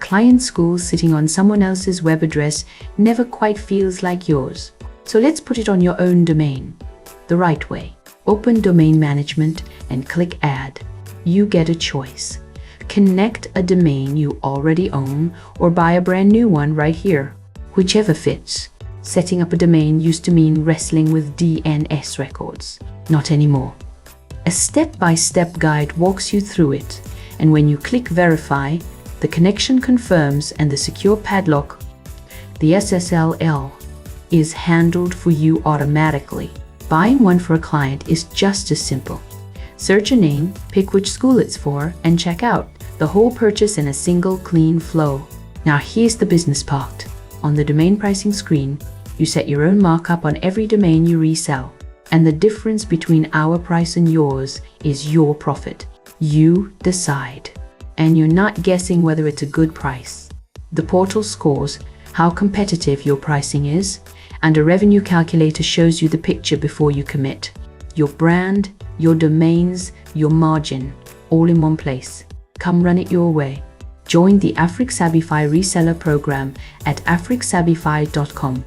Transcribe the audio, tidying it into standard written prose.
client school sitting on someone else's web address never quite feels like yours. So let's put it on your own domain, the right way. Open Domain Management and click Add. You get a choice. Connect a domain you already own or buy a brand new one right here, whichever fits. Setting up a domain used to mean wrestling with DNS records. Not anymore. A step-by-step guide walks you through it, and when you click Verify, the connection confirms and the secure padlock, the SSL, is handled for you automatically. Buying one for a client is just as simple. Search a name, pick which school it's for, and check out. The whole purchase in a single clean flow. Now here's the business part. On the domain pricing screen, you set your own markup on every domain you resell. And the difference between our price and yours is your profit. You decide. And you're not guessing whether it's a good price. The portal scores how competitive your pricing is, and a revenue calculator shows you the picture before you commit. Your brand, your domains, your margin, all in one place. Come run it your way. Join the AfrikSabify Reseller program at afriksabify.com.